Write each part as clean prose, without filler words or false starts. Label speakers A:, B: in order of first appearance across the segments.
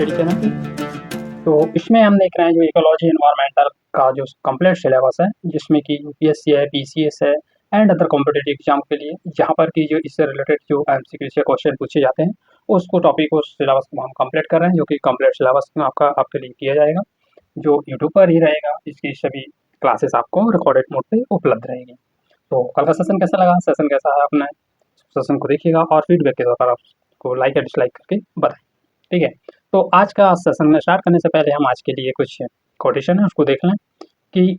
A: Study channel पे। तो इसमें हम देख रहे हैं जो इकोलॉजी एनवायरमेंटल का जो कंप्लीट सिलेबस है, जिसमें कि यूपीएससी है, पीसीएस है एंड अदर कॉम्पिटिटिव एग्जाम के लिए जहाँ पर कि जो इससे रिलेटेड जो एमसीक्यू से क्वेश्चन पूछे जाते हैं, उसको टॉपिक को सिलेबस को हम कंप्लीट कर रहे हैं, जो कि कंप्लीट सिलेबस में आपका आपके लिए किया जाएगा, जो यूट्यूब पर ही रहेगा। इसकी सभी क्लासेस आपको रिकॉर्डेड मोड पे उपलब्ध रहेगी। तो कल का सेशन कैसा लगा, सेशन कैसा है, अपने सेशन को देखिएगा और फीडबैक के तौर पर आपको लाइक या डिसलाइक करके बताएं। ठीक है, तो आज का सेशन में स्टार्ट करने से पहले हम आज के लिए कुछ कोटेशन है उसको देख लें कि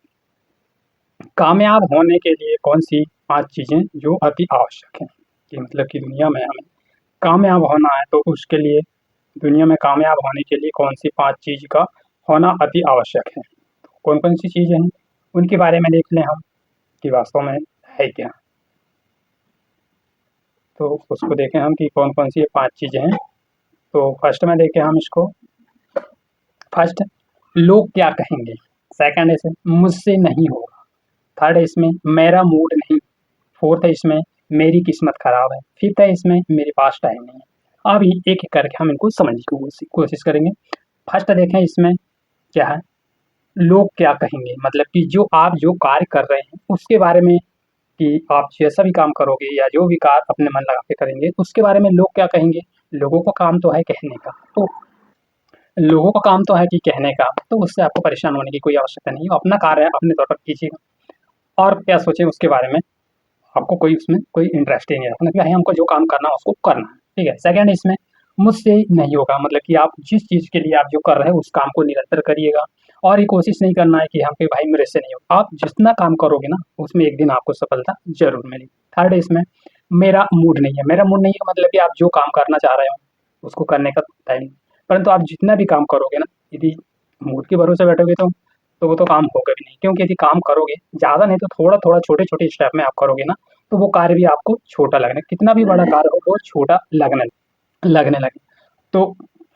A: कामयाब होने के लिए कौन सी 5 चीज़ें जो अति आवश्यक हैं। कि मतलब कि दुनिया में हमें कामयाब होना है, तो उसके लिए दुनिया में कामयाब होने के लिए कौन सी 5 चीज़ का होना अति आवश्यक है। तो कौन-कौन सी चीज़ें हैं, उनके बारे में देख लें हम कि वास्तव में है क्या। तो उसको देखें हम कि कौन-कौन सी ये 5 चीज़ें हैं। तो फर्स्ट में देखें हम इसको, फर्स्ट लोग क्या कहेंगे, सेकंड है इसमें मुझसे नहीं होगा, थर्ड है इसमें मेरा मूड नहीं, फोर्थ है इसमें मेरी किस्मत खराब है, फिफ्थ है इसमें मेरे पास टाइम नहीं है। अब एक एक करके हम इनको समझने की कोशिश करेंगे। फर्स्ट देखें इसमें क्या है, लोग क्या कहेंगे, मतलब कि जो कार्य कर रहे हैं उसके बारे में, कि आप जैसा भी काम करोगे या जो भी कार्य अपने मन लगा के करेंगे उसके बारे में लोग क्या कहेंगे। लोगों का काम तो है कहने का, तो लोगों का काम तो है कि कहने का, तो उससे आपको परेशान होने की कोई आवश्यकता नहीं है। अपना कार्य है अपने तौर पर कीजिएगा और क्या सोचें उसके बारे में, आपको कोई उसमें कोई इंटरेस्ट ही नहीं रखना कि भाई हमको जो काम करना है उसको करना है। ठीक है, सेकंड इसमें मुझसे नहीं होगा, मतलब कि आप जिस चीज़ के लिए आप जो कर रहे हैं उस काम को निरंतर करिएगा और ये कोशिश नहीं करना है कि हम पे भाई मेरे से नहीं होगा। आप जितना काम करोगे ना उसमें एक दिन आपको सफलता जरूर मिलेगी। थर्ड इसमें मेरा मूड नहीं है, मेरा मूड नहीं है मतलब कि आप जो काम करना चाह रहे हो उसको करने का टाइम, परंतु आप जितना भी काम करोगे ना, यदि मूड के भरोसे बैठोगे तो वो तो काम होगा भी नहीं। क्योंकि यदि काम करोगे ज़्यादा नहीं तो थोड़ा-थोड़ा छोटे-छोटे स्टेप में आप करोगे ना, तो वो कार्य भी आपको छोटा लगना, कितना भी बड़ा कार्य हो वो छोटा लगने लगने लगे। तो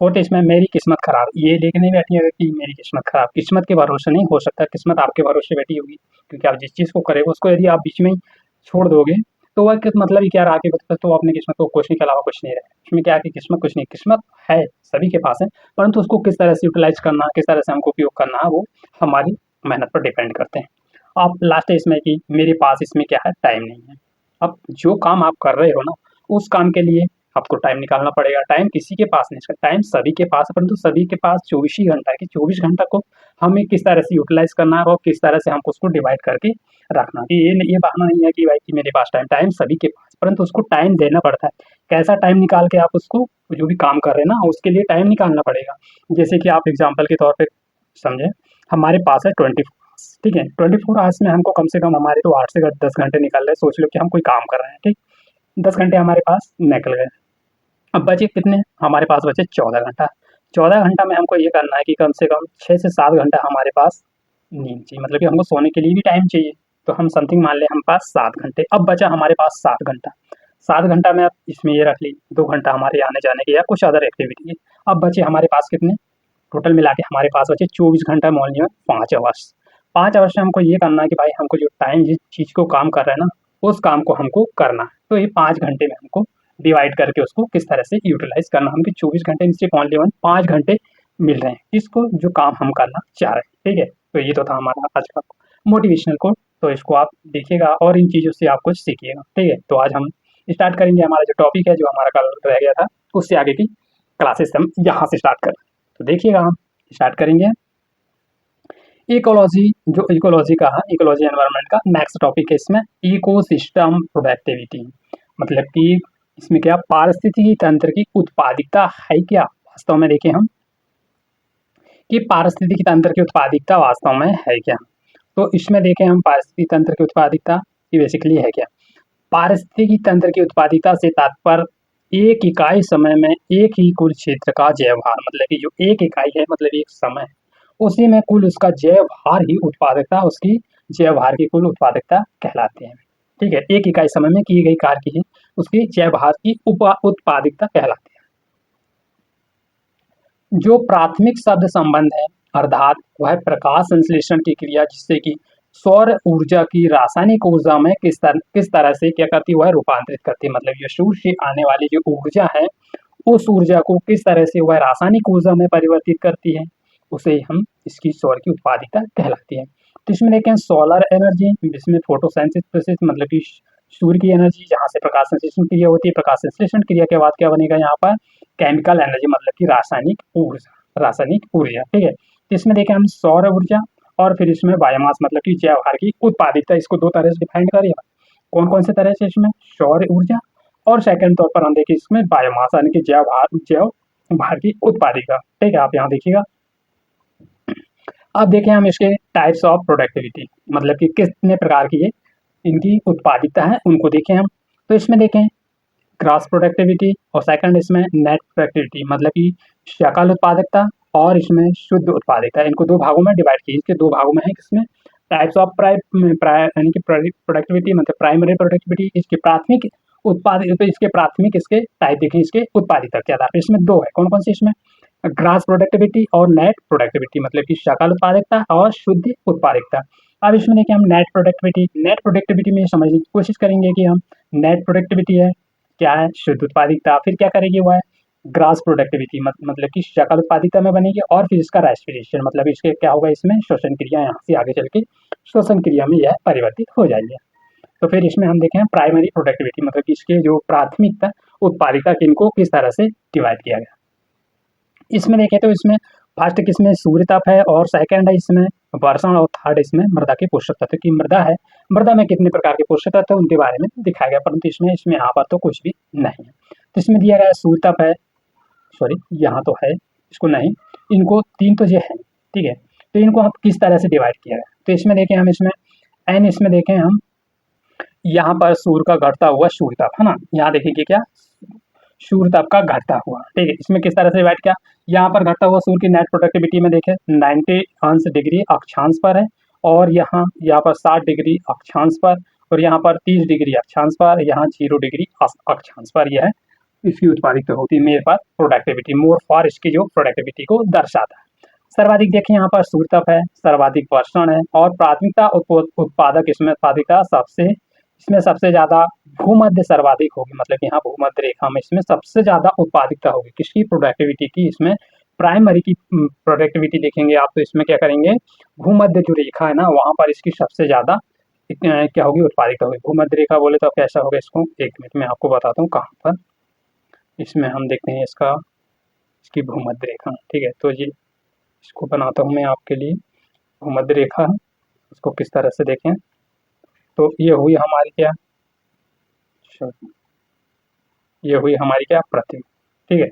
A: फोर्थ इसमें मेरी किस्मत खराब, ये लेके नहीं बैठिएगा कि मेरी किस्मत खराब, किस्मत के भरोसे नहीं हो सकता, किस्मत आपके भरोसे बैठी होगी, क्योंकि आप जिस चीज़ को करेंगे उसको यदि आप बीच में ही छोड़ दोगे तो वह मतलब ही क्या रहा कि तो अपनी किस्मत को कोसने के अलावा कुछ नहीं रहा। इसमें क्या है कि किस्मत कुछ नहीं, किस्मत है सभी के पास है, परंतु उसको किस तरह से यूटिलाइज करना है, किस तरह से हमको उपयोग करना है, वो हमारी मेहनत पर डिपेंड करते हैं। अब लास्ट है इसमें कि मेरे पास इसमें क्या है, टाइम नहीं है। अब जो काम आप कर रहे हो ना, उस काम के लिए आपको टाइम निकालना पड़ेगा। टाइम किसी के पास नहीं है, टाइम सभी के पास है, परंतु सभी के पास 24 ही घंटा है कि 24 घंटा को हमें किस तरह से यूटिलाइज करना है और किस तरह से हमको उसको डिवाइड करके रखना है। ये बहाना नहीं है कि भाई कि मेरे पास टाइम सभी के पास, परंतु उसको टाइम देना पड़ता है। कैसा टाइम निकाल के आप उसको जो भी काम कर रहे हैं ना उसके लिए टाइम निकालना पड़ेगा। जैसे कि आप एग्जाम्पल के तौर पर समझें, हमारे पास है 24 आवर्स, ठीक है, 24 आवर्स में हमको कम से कम हमारे तो 8 से 10 घंटे निकल रहे हैं। सोच लो कि हम कोई काम कर रहे हैं, ठीक, 10 घंटे हमारे पास निकल गए। अब बचे कितने, हमारे पास बचे 14 घंटा। 14 घंटा में हमको ये करना है कि कम से कम 6 से 7 घंटा हमारे पास नींद चाहिए, मतलब कि हमको सोने के लिए भी टाइम चाहिए। तो हम समथिंग मान लें हम पास 7 घंटे, अब बचा हमारे पास 7 घंटा। 7 घंटा में अब इसमें ये रख ली 2 घंटा हमारे आने-जाने के या कुछ अदर एक्टिविटी है। अब बचे हमारे पास कितने, टोटल मिला के हमारे पास बचे 24 घंटा, मान लिया 5 आवर्स। 5 आवर्स में हमको ये करना है कि भाई हमको जो टाइम जिस चीज़ को काम कर रहे हैं ना, उस काम को हमको करना है। तो ये 5 घंटे में हमको डिवाइड करके उसको किस तरह से यूटिलाइज़ करना, हमको 24 घंटे में सिर्फ ओनली 5 घंटे मिल रहे हैं, इसको जो काम हम करना चाह रहे हैं, ठीक है। तो ये तो था हमारा आज का मोटिवेशनल कोट, तो इसको आप देखिएगा और इन चीज़ों से आप कुछ सीखिएगा, ठीक है। तो आज हम स्टार्ट करेंगे हमारा जो टॉपिक है, जो हमारा कल रह गया था, उससे आगे की क्लासेस हम यहाँ से स्टार्ट करें। तो देखिएगा हम स्टार्ट करेंगे इकोलॉजी, जो इकोलॉजी का है, इकोलॉजी एनवायरनमेंट का नेक्स्ट टॉपिक है इसमें इकोसिस्टम प्रोडक्टिविटी, मतलब कि इसमें क्या पारिस्थितिकी तंत्र की उत्पादकता है क्या वास्तव में, देखें हम कि पारिस्थितिकी तंत्र की उत्पादकता वास्तव में है क्या। तो इसमें देखें हम पारिस्थितिकी तंत्र की उत्पादकता की बेसिकली है क्या। पारिस्थितिकी तंत्र की उत्पादकता से तात्पर्य एक इकाई समय में एक ही कुल क्षेत्र का जैवभार, मतलब कि जो एक इकाई है मतलब एक समय है, उसी में कुल उसका जैवभार ही उत्पादकता, उसकी जैवभार की कुल उत्पादकता कहलाती है। ठीक है, एक इकाई समय में की गई कार्य की उसकी जैवभार की उत्पादकता कहलाती है। जो प्राथमिक शब्द संबंध है, अर्थात वह प्रकाश संश्लेषण की क्रिया जिससे कि सौर ऊर्जा की रासायनिक ऊर्जा में किस तरह से क्या करती है, वह रूपांतरित करती है। मतलब ये सूर्य से आने वाली जो ऊर्जा है उस ऊर्जा को किस तरह से वह रासायनिक ऊर्जा में परिवर्तित करती है, उसे हम इसकी सौर की उत्पादिता कहलाती है। तो इसमें देखें सोलर एनर्जी, जिसमें फोटोसिंथेसिस मतलब कि सूर्य की एनर्जी, जहाँ से प्रकाश संश्लेषण क्रिया होती है, प्रकाश संश्लेषण क्रिया के बाद क्या बनेगा यहाँ पर केमिकल एनर्जी मतलब कि रासायनिक ऊर्जा, ठीक है। तो इसमें देखें हम सौर ऊर्जा और फिर इसमें बायोमास मतलब कि जैव भार की उत्पादिता, इसको दो तरह से डिफाइन करिए। कौन कौन से तरह से, इसमें सौर ऊर्जा और सेकंड तौर पर हम देखिए इसमें बायोमास यानी कि जैव भार की उत्पादिता, ठीक है। आप यहाँ देखिएगा। अब देखें हम इसके टाइप्स ऑफ प्रोडक्टिविटी मतलब कि कितने प्रकार की ये इनकी उत्पादिता है उनको देखें हम। तो इसमें देखें ग्रॉस प्रोडक्टिविटी और सेकंड इसमें नेट प्रोडक्टिविटी मतलब कि सकल उत्पादकता और इसमें शुद्ध उत्पादकता, इनको दो भागों में डिवाइड किए। इसके दो भागों में है किसमें टाइप्स ऑफ यानी कि प्रोडक्टिविटी मतलब प्राइमरी प्रोडक्टिविटी, इसके प्राथमिक उत्पादित, इसके प्राथमिक इसके टाइप देखें इसके उत्पादिता के आधार पर। इसमें दो है, कौन कौन सी, इसमें ग्रॉस प्रोडक्टिविटी और नेट प्रोडक्टिविटी मतलब कि सकल उत्पादकता और शुद्ध उत्पादकता। अब इसमें देखिए हम नेट प्रोडक्टिविटी में समझने की कोशिश करेंगे कि हम नेट प्रोडक्टिविटी है क्या है, शुद्ध उत्पादकता, फिर क्या करेगी वह है ग्रॉस प्रोडक्टिविटी मतलब कि सकल उत्पादकता में बनेगी, और फिर इसका रेस्पिरेशन मतलब इसके क्या होगा, इसमें श्वसन क्रिया, यहाँ से आगे चल के श्वसन क्रिया में यह परिवर्तित हो जाएगी। तो फिर इसमें हम देखें प्राइमरी प्रोडक्टिविटी मतलब कि इसके जो प्राथमिकता उत्पादकता किनको किस तरह से डिवाइड किया गया। इसमें देखें तो इसमें फर्स्ट किसमें सूर्य ताप है और सेकंड है इसमें वर्षण और थर्ड इसमें मृदा के पोषक तत्व की मृदा है। मृदा में कितने प्रकार के पोषक तत्व उनके बारे में दिखाया गया, परंतु इसमें यहाँ पर तो कुछ भी नहीं है। तो इसमें दिया गया सूर्य ताप है, सॉरी यहाँ तो है, इसको नहीं, इनको तीन तो ये है, ठीक है। तो इनको हम किस तरह से डिवाइड किया गया, तो इसमें देखें हम इसमें एन, इसमें देखें हम यहाँ पर सूर्य का घटता हुआ सूर्य ताप है ना, यहाँ देखेंगे क्या सूर्य ताप का घटता हुआ, ठीक है। इसमें किस तरह से डिवाइड किया, यहाँ पर घटता हुआ सूर्य की नेट प्रोडक्टिविटी में देखें 90 डिग्री अक्षांश पर है, और यहाँ पर 60 डिग्री अक्षांश पर, और यहाँ पर 30 डिग्री अक्षांश पर, यहाँ 0 डिग्री अक्षांश पर यह इसकी उत्पादित होती है मेरे पास प्रोडक्टिविटी, मोर फॉर इसकी जो प्रोडक्टिविटी को दर्शाता है। सर्वाधिक देखें यहाँ पर सूर्य ताप है, सर्वाधिक वर्षण है, और प्राथमिकता उत्पादक इसमें उत्पादिता इसमें सबसे ज्यादा भूमध्य सर्वाधिक होगी मतलब यहाँ भूमध्य रेखा में इसमें सबसे ज्यादा उत्पादिकता होगी किसकी, प्रोडक्टिविटी की। इसमें प्राइमरी की प्रोडक्टिविटी देखेंगे आप, तो इसमें क्या करेंगे भूमध्य जो रेखा है ना वहां पर इसकी सबसे ज्यादा क्या होगी, उत्पादिकता होगी। भूमध्य रेखा बोले तो कैसा होगा, इसको एक मिनट में आपको बताता हूँ कहाँ पर। इसमें हम देखते हैं इसकी भूमध्य रेखा, ठीक है। तो ये इसको बनाता हूँ मैं आपके लिए, भूमध्य रेखा उसको किस तरह से देखें, तो ये हुई हमारी क्या, ये हुई हमारी क्या पृथ्वी, ठीक है,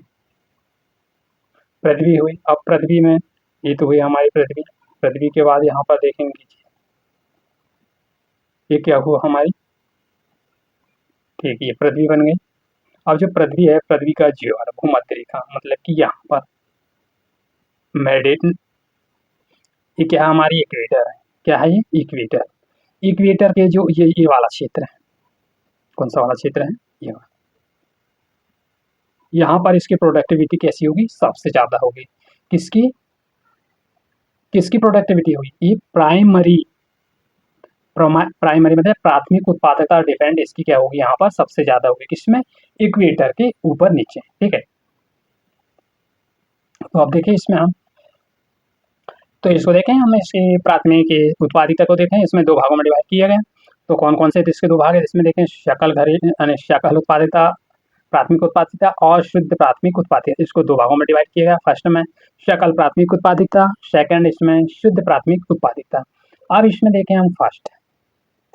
A: पृथ्वी हुई। अब पृथ्वी में ये तो हुई हमारी पृथ्वी के बाद यहाँ पर देखेंगे ये क्या हुआ हमारी, ठीक है, ये पृथ्वी बन गई। अब जो पृथ्वी है, पृथ्वी का ज्वार भूमध्य रेखा मतलब कि यहाँ पर मेडिटेशन, ये क्या हमारी इक्वेटर है, क्या है ये इक्वेटर के जो ये वाला क्षेत्र है, कौन सा वाला क्षेत्र है, ये वाला, यहाँ पर इसकी प्रोडक्टिविटी कैसी होगी, सबसे ज्यादा होगी। किसकी प्रोडक्टिविटी होगी, ये प्राइमरी मतलब प्राथमिक उत्पादकता डिपेंड इसकी क्या होगी, यहाँ पर सबसे ज्यादा होगी किसमें, इक्वेटर के ऊपर नीचे, ठीक है। तो अब देखिए इसमें हम तो इसको देखें, हम इसके प्राथमिक उत्पादिता को देखें, इसमें दो भागों में डिवाइड किया गया। तो कौन कौन से इसके दो भाग है, इसमें देखें सकल उत्पादिता, प्राथमिक उत्पादिता और शुद्ध प्राथमिक उत्पादिता, इसको दो भागों में डिवाइड किया गया। फर्स्ट में सकल प्राथमिक उत्पादिता, सेकंड इसमें शुद्ध प्राथमिक उत्पादिता। अब इसमें देखें हम फर्स्ट,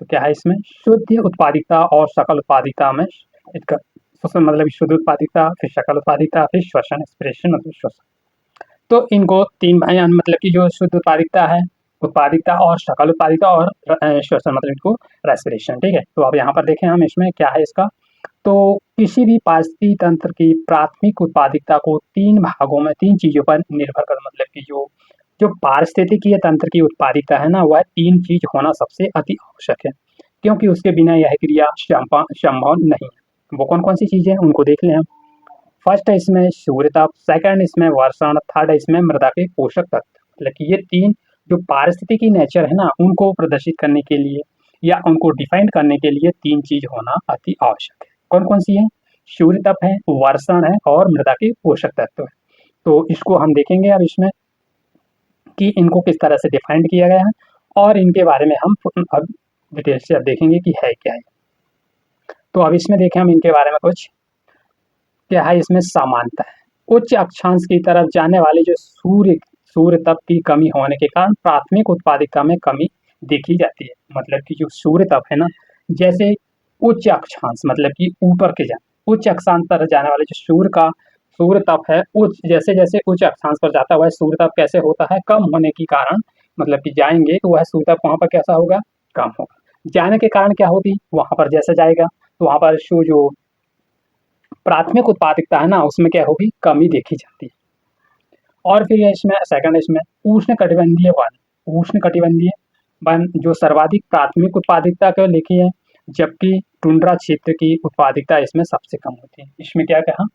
A: तो क्या है इसमें शुद्ध उत्पादिता और सकल उत्पादिता में इसका श्वसन मतलब शुद्ध उत्पादिता, फिर सकल उत्पादिता, फिर श्वसन एक्सप्रेशन मतलब श्वसन। तो इनको तीन भाई मतलब कि जो शुद्ध उत्पादिता है, उत्पादिता और सकल उत्पादिता और श्वसन मतलब इनको रेस्पिरेशन, ठीक है। तो अब यहाँ पर देखें हम इसमें क्या है इसका, तो किसी भी पारिस्थितिकी तंत्र की प्राथमिक उत्पादिकता को तीन भागों में, तीन चीजों पर निर्भर कर मतलब कि जो पारिस्थितिकीय तंत्र की उत्पादिकता है ना, वह तीन चीज होना सबसे अति आवश्यक है, क्योंकि उसके बिना यह क्रिया संभव नहीं है। वो कौन कौन सी चीजें हैं उनको देख लें हम। फर्स्ट है इसमें सूर्य ताप, सेकंड इसमें वर्षण, थर्ड है इसमें मृदा के पोषक तत्व। मतलब कि ये तीन जो पारिस्थितिकी नेचर है ना, उनको प्रदर्शित करने के लिए या उनको डिफाइन करने के लिए तीन चीज होना अति आवश्यक है। कौन कौन सी है, सूर्य तप है, वर्षण है और मृदा के पोषक तत्व है। तो इसको हम देखेंगे अब इसमें कि इनको किस तरह से डिफाइंड किया गया है और इनके बारे में हम अब डिटेल से अब देखेंगे कि है क्या है। तो अब इसमें देखें हम इनके बारे में कुछ क्या है। इसमें समानता है, उच्च अक्षांश की तरफ जाने वाले जो सूर्य तप की कमी होने के कारण प्राथमिक उत्पादकता में कमी देखी जाती है। मतलब कि जो सूर्य तप है ना, जैसे उच्च अक्षांश मतलब कि ऊपर के उच्च अक्षांश पर जाने वाले जो सूर्य तप है, उच्च जैसे जैसे उच्च अक्षांश पर जाता है वह सूर्य तप कैसे होता है, कम होने के कारण, मतलब कि जाएंगे तो वह सूर्य तप वहाँ पर कैसा होगा, कम होगा। जाने के कारण क्या होगी, वहाँ पर जैसे जाएगा तो वहाँ पर जो प्राथमिक उत्पादकता है ना, उसमें क्या होगी, कमी देखी जाती है। और फिर इसमें सेकंड इसमें उष्ण कटिबंधीय वन जो सर्वाधिक प्राथमिक उत्पादकता को लिखी है, जबकि टुंड्रा क्षेत्र की उत्पादकता इसमें सबसे कम होती है। इसमें क्या कहा,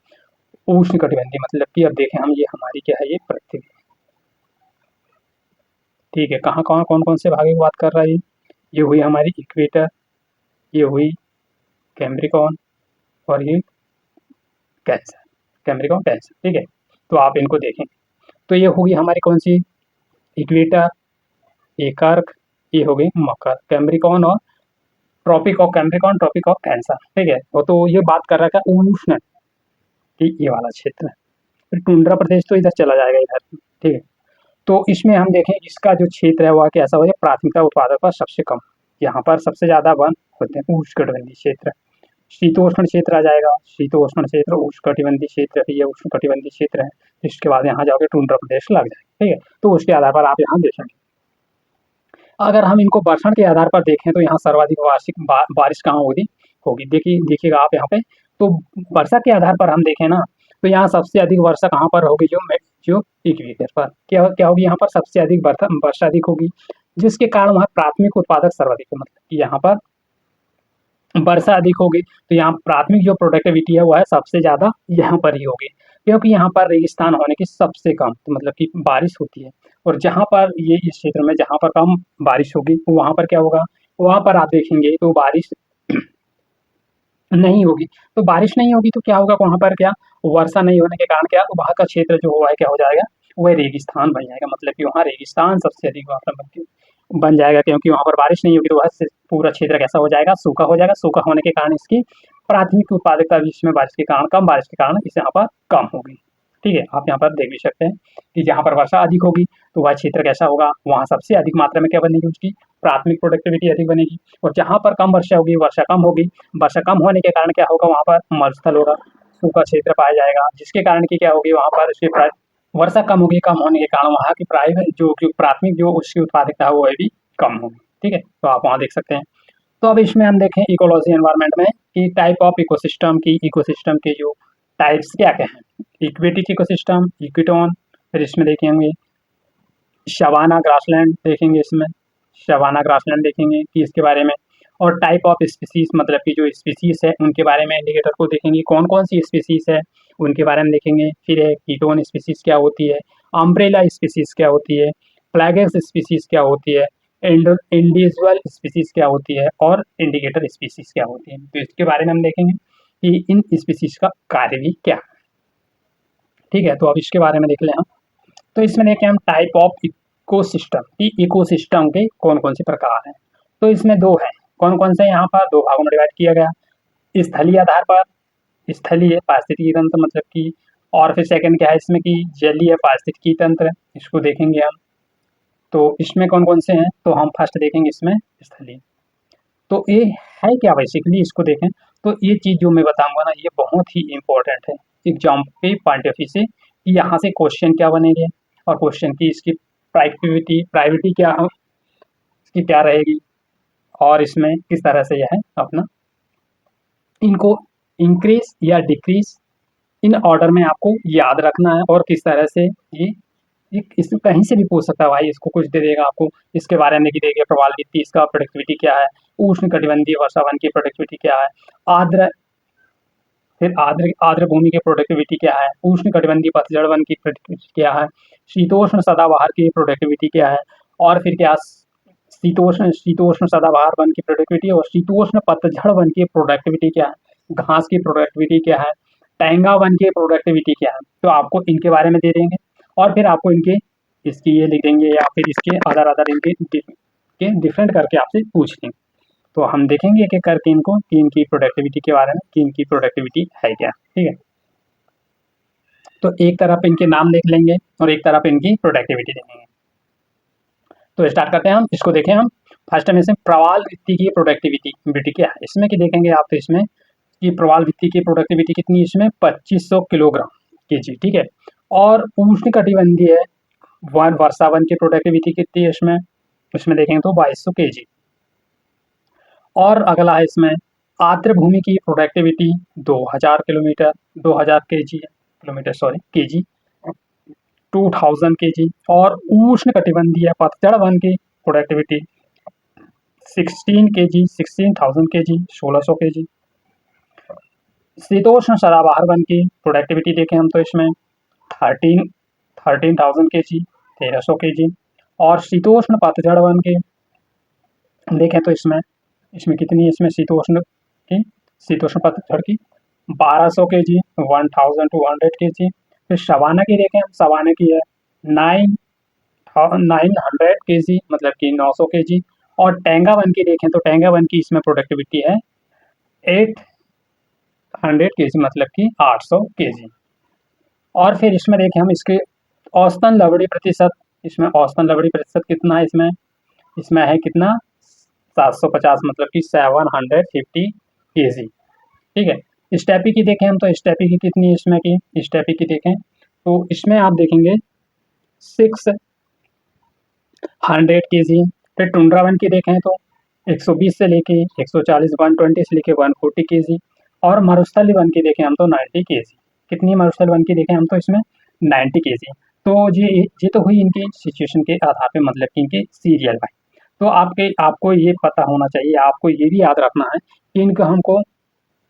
A: उष्ण कटिबंधीय, मतलब कि अब देखें हम, ये हमारी क्या है, ये पृथ्वी, ठीक है। कहाँ कहाँ कौन कौन से भागों की बात कर रहा है, ये हुई हमारी इक्वेटर, ये हुई कैप्रिकॉर्न और ये कैंसर, कैप्रिकॉर्न कैंसर, ठीक है। तो आप इनको देखें तो ये होगी हमारी कौन सी, इक्वेटर, ये कर्क, ये हो गई मकर, कैप्रिकॉर्न और tropic of Capricorn, tropic of Cancer, ठीक है। और तो ये बात कर रहा है उष्ण कि ये वाला क्षेत्र, फिर टुंड्रा प्रदेश तो इधर चला जाएगा इधर, ठीक है। तो इसमें हम देखें इसका जो क्षेत्र है वह कैसा हो जाए, प्राथमिकता उत्पादक पर सबसे कम, यहाँ पर सबसे ज्यादा वन होते हैं उष्णकटिबंधीय क्षेत्र। शीतोष्ण क्षेत्र आ जाएगा, शीतोष्ण क्षेत्र, उष्णकटिबंधीय क्षेत्र, ये उष्णकटिबंधीय क्षेत्र है। इसके बाद यहाँ जाओगे टुंड्रा प्रदेश लग जाएगा, ठीक है। तो उसके आधार पर आप यहाँ देखेंगे। अगर हम इनको वर्षण के आधार पर देखें तो यहाँ सर्वाधिक वार्षिक बारिश कहाँ होगी होगी देखिएगा आप यहाँ पे। तो वर्षा के आधार पर हम देखें ना, तो यहाँ सबसे अधिक वर्षा कहाँ पर होगी, जो इक्वेटर पर क्या होगी, यहाँ पर सबसे अधिक वर्षा अधिक होगी, जिसके कारण वहाँ प्राथमिक उत्पादक सर्वाधिक है। मतलब कि यहाँ पर वर्षा अधिक होगी तो यहाँ प्राथमिक जो प्रोडक्टिविटी है वह है सबसे ज़्यादा यहाँ पर ही होगी, क्योंकि यहाँ पर रेगिस्तान होने की सबसे कम, तो मतलब कि बारिश होती है। और जहाँ पर ये इस क्षेत्र में जहाँ पर कम बारिश होगी वहाँ पर क्या होगा, वहाँ पर आप देखेंगे तो बारिश नहीं होगी। तो बारिश नहीं होगी तो क्या होगा, वहाँ पर क्या, वर्षा नहीं होने के कारण क्या, वहाँ का क्षेत्र जो हुआ है क्या हो जाएगा, वह रेगिस्तान बन जाएगा। मतलब कि वहाँ रेगिस्तान सबसे अधिक मात्रा बन जाएगा, क्योंकि वहाँ पर बारिश नहीं होगी तो वह पूरा क्षेत्र कैसा हो जाएगा, सूखा हो जाएगा। सूखा होने के कारण इसकी प्राथमिक उत्पादकता भी इसमें बारिश के कारण, कम बारिश के कारण इस यहाँ पर कम होगी, ठीक है। आप यहाँ पर देख भी सकते हैं कि जहाँ पर वर्षा अधिक होगी तो वह क्षेत्र कैसा होगा, वहाँ सबसे अधिक मात्रा में क्या बनेगी, उसकी प्राथमिक प्रोडक्टिविटी अधिक बनेगी। और जहाँ पर कम वर्षा होगी, वर्षा कम होगी, वर्षा कम होने के कारण क्या होगा, वहाँ पर मरुस्थल होगा, सूखा क्षेत्र पाया जाएगा, जिसके कारण की क्या होगी, वहाँ पर उसकी वर्षा कम होगी, कम होने के कारण वहाँ की प्राथमिक जो उसकी उत्पादकता है वो भी कम होगी, ठीक है। तो आप वहाँ देख सकते हैं। तो अब इसमें हम देखें इकोलॉजी एनवायरनमेंट में कि टाइप ऑफ इकोसिस्टम के जो टाइप्स क्या क्या हैं, इक्वेटिक इकोसिस्टम, इक्विटोन, फिर इसमें देखेंगे शवाना ग्रासलैंड, देखेंगे इसमें शवाना ग्रासलैंड देखेंगे कि इसके बारे में, और टाइप ऑफ स्पीसीज मतलब कि जो स्पीसीज है उनके बारे में इंडिकेटर को देखेंगे, कौन कौन सी स्पीसीज है उनके बारे में देखेंगे। फिर कीटोन स्पीसीज क्या होती है, अम्ब्रेला स्पीसीज क्या होती है, प्लैगेस स्पीसीज क्या होती है, इंडिविजुअल स्पीसीज क्या होती है, और इंडिकेटर स्पीसीज क्या होती है। तो इसके बारे में हम देखेंगे कि इन स्पीसीज का कार्य भी क्या है, ठीक है। तो अब इसके बारे में देख लें हम। तो इसमें देखें हम टाइप ऑफ इकोसिस्टम की, इकोसिस्टम के कौन कौन से प्रकार हैं। तो इसमें दो हैं, कौन कौन से, यहाँ पर दो भागों में डिवाइड किया गया, स्थलीय आधार पर, स्थलीय पारिस्थितिकी तंत्र मतलब कि, और फिर सेकंड क्या है इसमें कि जलीय पारिस्थितिकी तंत्र, इसको देखेंगे हम। तो इसमें कौन कौन से हैं, तो हम फर्स्ट देखेंगे इसमें स्थलीय। तो ये है क्या, बेसिकली इसको देखें तो ये चीज़ जो मैं बताऊंगा ना ये बहुत ही इंपॉर्टेंट है एग्जाम पे पॉइंट ऑफ व्यू से, कि यहाँ से क्वेश्चन क्या बनेंगे और क्वेश्चन की इसकी प्राइवेटी क्या, इसकी क्या रहेगी, और इसमें किस तरह से यह है अपना इनको इंक्रीज या डिक्रीज इन ऑर्डर में आपको याद रखना है, और किस तरह से ये इसको कहीं से भी पूछ सकता है भाई, इसको कुछ दे देगा आपको, इसके बारे में देगा प्रवाल वित्ती, इसका प्रोडक्टिविटी क्या है, उष्ण कटिबंधीय वर्षावन की प्रोडक्टिविटी क्या है, आर्द्र फिर आर्द्र आर्द्र भूमि की प्रोडक्टिविटी क्या है, उष्ण कटिबंधीय पतझड़ वन की प्रोडक्टिविटी क्या है, शीतोष्ण सदाबहार की प्रोडक्टिविटी क्या है, और फिर क्या शीतोष्ण सदाबहार वन की प्रोडक्टिविटी और शीतोष्ण पतझड़ वन की प्रोडक्टिविटी क्या है। घास की प्रोडक्टिविटी क्या है, टेंगा वन की प्रोडक्टिविटी क्या है, तो आपको इनके बारे में दे देंगे और फिर आपको इनके इसकी ये लिख देंगे या फिर इसके अदर इनके के डिफरेंट करके आपसे पूछ लेंगे। तो हम देखेंगे एक एक करके इनको कि इनकी प्रोडक्टिविटी के बारे में कि इनकी प्रोडक्टिविटी है क्या। ठीक है, तो एक तरफ इनके नाम लिख लेंगे और एक तरफ इनकी प्रोडक्टिविटी देखेंगे। तो स्टार्ट करते हैं हम इसको। देखें हम फर्स्ट में से प्रवाल वित्ती की प्रोडक्टिविटी क्या है इसमें कि देखेंगे आप, तो इसमें कि प्रवाल वित्ती की प्रोडक्टिविटी कितनी है इसमें 2500 किलोग्राम केजी। ठीक है, और उष्ण कटिबंधीय वन वर्षावन की प्रोडक्टिविटी कितनी है इसमें, इसमें देखेंगे तो 2200 केजी। और अगला है इसमें आर्द्र भूमि की productivity 2000 kilometre 2000 KG kilometre sorry KG 2000 KG. और उष्ण कटिबंधीय पतझड़ वन की प्रोडक्टिविटी 16 केजी 16,000 केजी 1600 केजी। शीतोष्ण सदाबहार वन की प्रोडक्टिविटी देखें हम तो इसमें 13,000 केजी 1300 केजी। और शीतोष्ण पतझड़ वन की देखें तो इसमें कितनी है, इसमें शीतोष्ण पतझड़ की 1200 केजी 1200 केजी। फिर सवाना की देखें हम, सवाना की है 900 केजी मतलब कि 900 केजी। और टेंगा वन की देखें तो टेंगा वन की इसमें प्रोडक्टिविटी है 800 केजी मतलब कि 800 केजी। और फिर इसमें देखें हम इसके औसतन लवड़ी प्रतिशत, इसमें औसतन लवड़ी प्रतिशत कितना है, इसमें है कितना 750 मतलब कि 750 केजी। ठीक है, स्टेपी की देखें हम तो स्टेपी की कितनी है इसमें की, स्टेपी की देखें तो इसमें आप देखेंगे 600 केजी। फिर टुंड्रा वन की देखें तो 120 से लेके 140 120 से लेके 140 केजी। और मरुस्थल वन की देखें हम तो 90 केजी। कितनी मरुस्थल वन की देखें हम तो इसमें 90 केजी। तो ये तो हुई इनकी सिचुएशन के आधार पे मतलब कि इनके सीरियल बाई। तो आपको ये पता होना चाहिए, आपको ये भी याद रखना है कि इनको हमको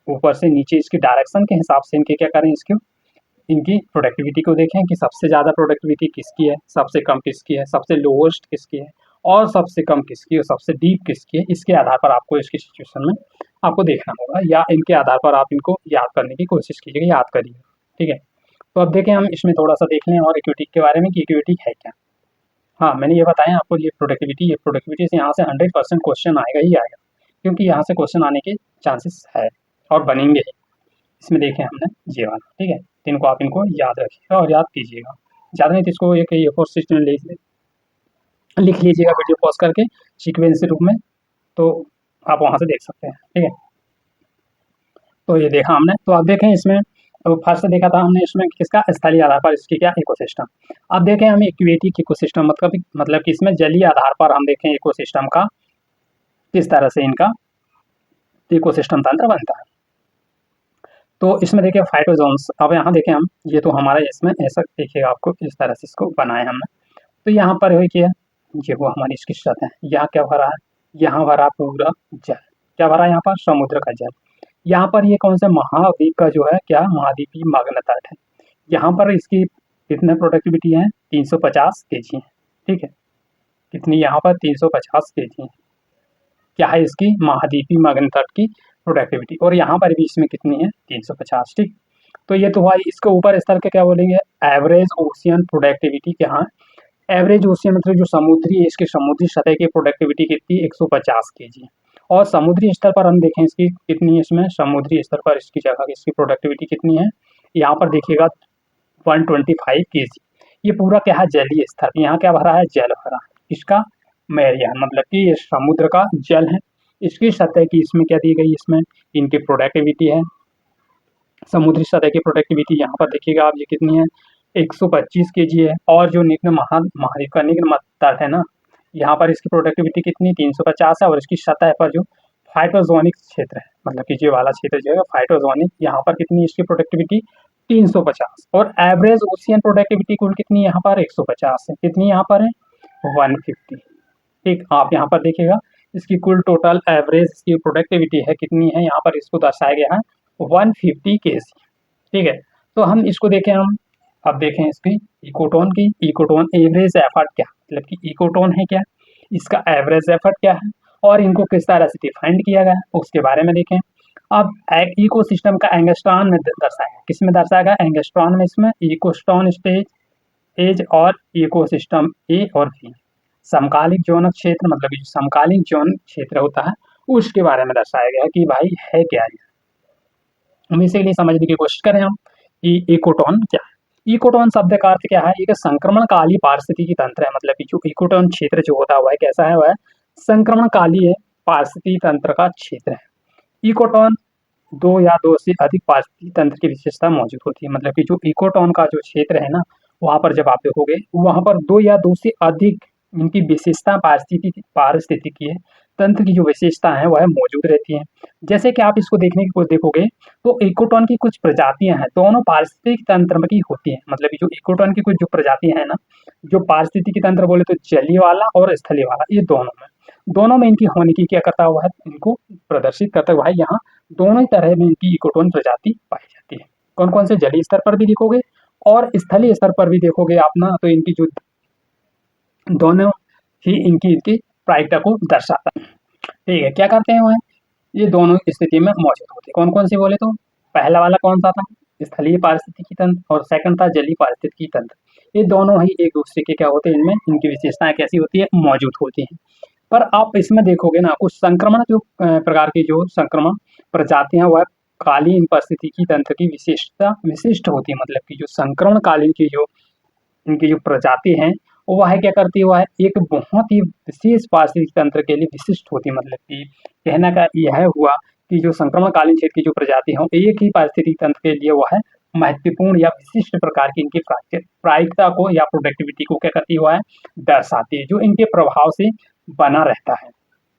A: ऊपर से नीचे इसकी डायरेक्शन के हिसाब से इनके क्या करें, इनकी प्रोडक्टिविटी को देखें कि सबसे ज़्यादा प्रोडक्टिविटी किसकी है, सबसे कम किसकी है, सबसे लोएस्ट किसकी है और सबसे कम किसकी है, सबसे डीप किसकी है। इसके आधार पर आपको इसकी सिचुएशन में आपको देखना होगा या इनके आधार पर आप इनको याद करने की कोशिश कीजिएगा, याद करिए। ठीक है, तो अब देखें हम इसमें थोड़ा सा देख लें और इक्विटी के बारे में कि इक्विटी है क्या। हाँ, मैंने ये बताया आपको, ये प्रोडक्टिविटी से यहाँ से 100% क्वेश्चन आएगा ही आएगा, क्योंकि यहाँ से क्वेश्चन आने के चांसेस है और बनेंगे ही। इसमें देखें हमने ये वाला। ठीक है, तो इनको याद रखिएगा और याद कीजिएगा। ज़्यादा नहीं तो इसको एक A4 शीट में लिख लीजिएगा वीडियो पॉज करके सीक्वेंस रूप में, तो आप वहाँ से देख सकते हैं। ठीक है, तो ये देखा हमने। तो आप देखें इसमें तो फर्स्ट देखा था हमने इसमें किसका, स्थलीय आधार पर इसकी क्या इकोसिस्टम। अब देखें हम एक्वेटिक इकोसिस्टम मतलब कि इसमें जलीय आधार पर हम देखें इकोसिस्टम का किस तरह से इनका इकोसिस्टम तंत्र बनता है। तो इसमें देखिए फाइटोजोन्स, अब यहाँ देखें हम, ये तो हमारा इसमें ऐसा देखिएगा आपको इस तरह से इसको बनाया हमने। तो यहाँ पर हुई क्या, ये वो हमारी इसकी सतह है, यहाँ क्या भरा है, यहाँ भरा पूरा जल, क्या भरा है यहाँ पर, समुद्र का जल। यहाँ पर ये कौन सा महाद्वीप का जो है क्या, महाद्वीपीय मग्न तट है। यहाँ पर इसकी कितने प्रोडक्टिविटी है 350 केजी है। ठीक है, कितनी यहाँ पर 350 केजी है, क्या है इसकी महाद्वीपीय मग्न तट की प्रोडक्टिविटी। और यहाँ पर भी इसमें कितनी है 350। ठीक, तो ये तो हुआ, इसके ऊपर स्तर के क्या बोलेंगे, एवरेज ओशियन प्रोडक्टिविटी। क्या है एवरेज ओशियन मतलब जो समुद्री है, इसकी समुद्री सतह की प्रोडक्टिविटी कितनी 150 केजी। और समुद्री स्तर पर हम देखें इसकी कितनी है, इसमें समुद्री स्तर पर इसकी जगह इसकी प्रोडक्टिविटी कितनी है, यहाँ पर देखिएगा 125 केजी। ये पूरा क्या है जलीय स्तर, यहाँ क्या भरा है, जल भरा। इसका मैरियान मतलब कि ये समुद्र का जल है, इसकी सतह की इसमें क्या दी गई, इसमें इनकी प्रोडक्टिविटी है, समुद्री सतह की प्रोडक्टिविटी यहाँ पर देखिएगा आप ये कितनी है 125 केजी है। और जो निम्न महाद्वीप का निम्न तट है ना, यहाँ पर इसकी प्रोडक्टिविटी कितनी 350 है। और इसकी सतह पर जो फाइटोजोनिक क्षेत्र है मतलब कि ये वाला क्षेत्र जो है फाइटोजोनिक, यहाँ पर कितनी इसकी प्रोडक्टिविटी 350। और एवरेज ओशियन प्रोडक्टिविटी कुल कितनी यहाँ पर 150 है, कितनी यहाँ पर है 150। ठीक, आप यहाँ पर देखिएगा इसकी कुल टोटल एवरेज इसकी प्रोडक्टिविटी है कितनी है, यहाँ पर इसको दर्शाया गया है 150 केजी। ठीक है, तो हम इसको देखें हम, अब देखें इसकी इकोटोन की, इकोटोन एवरेज एफर्ट क्या मतलब कि इकोटोन है क्या, इसका एवरेज एफर्ट क्या है और इनको किस तरह से डिफाइंड किया गया है उसके बारे में देखें। अब इकोसिस्टम का एंगस्ट्रॉन में दर्शाया, किस में दर्शाया? एंगस्ट्रॉन में। इसमें इकोस्टोन स्टेज एज और इकोसिस्टम ए और बी। समकालिक जोनक क्षेत्र मतलब कि जो समकालीन जोन क्षेत्र होता है उसके बारे में दर्शाया गया कि भाई है क्या ये। हम इसीलिए समझने की कोशिश करें हम कि इकोटोन क्या है। इकोटोन शब्द का अर्थ क्या है? एक संक्रमणकाली पारिस्थितिकी तंत्र है, मतलब कि जो इकोटोन क्षेत्र जो होता है वह कैसा है? वह संक्रमणकालीय पारिस्थितिकी तंत्र का क्षेत्र है। इकोटोन दो या दो से अधिक पारिस्थितिकी तंत्र की विशेषता मौजूद होती है, मतलब कि जो इकोटोन का जो क्षेत्र है ना, वहाँ पर जब आप देखोगे वहाँ पर दो या दो से अधिक इनकी विशेषता पारिस्थितिकीय तंत्र की जो विशेषता है वह मौजूद रहती है। जैसे कि आप इसको देखने की देखोगे तो इकोटोन की कुछ प्रजातियां हैं, दोनों पारिस्थितिक तंत्र की होती हैं, मतलब कि जो इकोटोन की कुछ जो प्रजातियां हैं ना, जो पारिस्थितिकी तंत्र बोले तो जलीय वाला और स्थलीय वाला, ये दोनों में इनकी होने की क्या करता हुआ है, इनको प्रदर्शित करता हुआ है। यहाँ दोनों ही तरह में इनकी इकोटोन प्रजाति पाई जाती है। कौन कौन से? जलीय स्तर पर भी देखोगे और स्थलीय स्तर पर भी देखोगे आप ना, तो इनकी जो दोनों ही इनकी प्रायिकता को दर्शाता है। ठीक है, क्या करते हैं वह? ये दोनों स्थिति में मौजूद होते हैं। कौन कौन सी बोले तो पहला वाला कौन सा था? स्थलीय पारिस्थितिकी तंत्र, और सेकंड था जलीय पारिस्थितिकी तंत्र। ये दोनों ही एक दूसरे के क्या होते हैं, इनमें इनकी विशेषताएं कैसी होती है? मौजूद होती हैं। पर आप इसमें देखोगे ना, कुछ संक्रमण जो प्रकार की जो संक्रमण प्रजातियां वह कालीन पारिस्थितिकी तंत्र की विशिष्ट होती है, मतलब कि जो संक्रमण कालीन की जो इनकी जो प्रजाति हैं वह क्या करती है? वह एक बहुत ही विशेष पारिस्थितिक तंत्र के लिए विशिष्ट होती है, मतलब कि कहने का यह हुआ कि जो संक्रमणकालीन क्षेत्र की जो प्रजाति है एक ही पारिस्थितिक तंत्र के लिए वह महत्वपूर्ण या विशिष्ट प्रकार की इनकी प्रायिकता को या प्रोडक्टिविटी को क्या करती हुआ है? दर्शाती है, जो इनके प्रभाव से बना रहता है।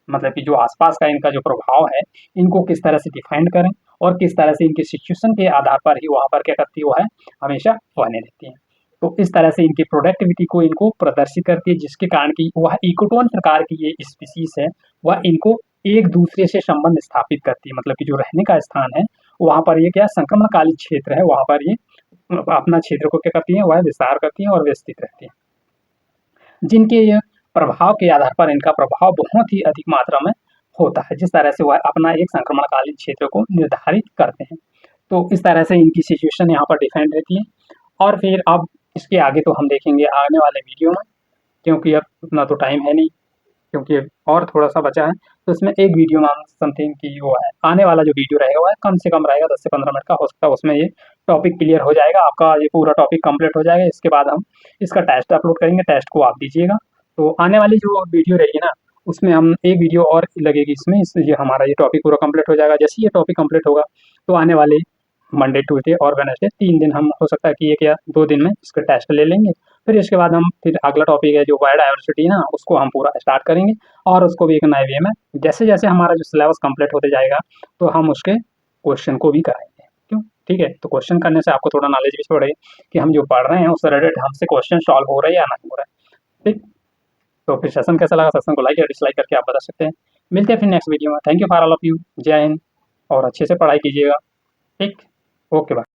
A: मतलब कि जो आसपास का इनका जो प्रभाव है इनको किस तरह से डिफाइन करें और किस तरह से इनकी सिचुएशन के आधार पर ही वहाँ पर क्या करती हुआ है? हमेशा बने रहती है। तो इस तरह से इनकी प्रोडक्टिविटी को इनको प्रदर्शित करती है, जिसके कारण की वह इकोटोन प्रकार की ये स्पीसीज है वह इनको एक दूसरे से संबंध स्थापित करती है, मतलब कि जो रहने का स्थान है वहाँ पर ये क्या संक्रमणकाली क्षेत्र है, वहाँ पर ये अपना क्षेत्र को क्या करती है? वह विस्तार करती है और विस्तृत रहती है, जिनके ये प्रभाव के आधार पर इनका प्रभाव बहुत ही अधिक मात्रा में होता है, जिस तरह से वह अपना एक संक्रमणकालीन क्षेत्र को निर्धारित करते हैं। तो इस तरह से इनकी सिचुएशन यहाँ पर डिफाइंड रहती है। और फिर अब इसके आगे तो हम देखेंगे आने वाले वीडियो में, क्योंकि अब उतना तो टाइम है नहीं, क्योंकि और थोड़ा सा बचा है, तो इसमें एक वीडियो में हम समथिंग की वो है, आने वाला जो वीडियो रहेगा वह कम से कम रहेगा 10 से 15 मिनट का, हो सकता है उसमें ये टॉपिक क्लियर हो जाएगा, आपका ये पूरा टॉपिक कंप्लीट हो जाएगा। इसके बाद हम इसका टेस्ट अपलोड करेंगे, टेस्ट को आप दीजिएगा। तो आने वाली जो वीडियो रहेगी ना, उसमें हम एक वीडियो और लगेगी इसमें, ये हमारा ये टॉपिक पूरा कंप्लीट हो जाएगा। जैसे ये टॉपिक कंप्लीट होगा तो आने वाले मंडे, ट्यूसडे और वेडनेसडे 3 दिन हम हो सकता है कि 1 या 2 दिन में इसके टेस्ट ले लेंगे। फिर इसके बाद हम फिर अगला टॉपिक है जो बायोडायवर्सिटी है ना, उसको हम पूरा स्टार्ट करेंगे और उसको भी एक नए वे में जैसे जैसे हमारा जो सिलेबस कंप्लीट होते जाएगा तो हम उसके क्वेश्चन को भी कराएंगे। क्यों? ठीक है, तो क्वेश्चन करने से आपको थोड़ा नॉलेज भी बढ़े कि हम जो पढ़ रहे हैं उससे रिलेटेड हमसे क्वेश्चन सॉल्व हो रहे हैं या नहीं हो रहा है। ठीक, तो फिर सेशन कैसा लगा? सेशन को लाइक या डिसलाइक करके आप बता सकते हैं। मिलते हैं फिर नेक्स्ट वीडियो में। Thank you for all of you. जय हिंद और अच्छे से पढ़ाई कीजिएगा। ठीक, ओके बाय।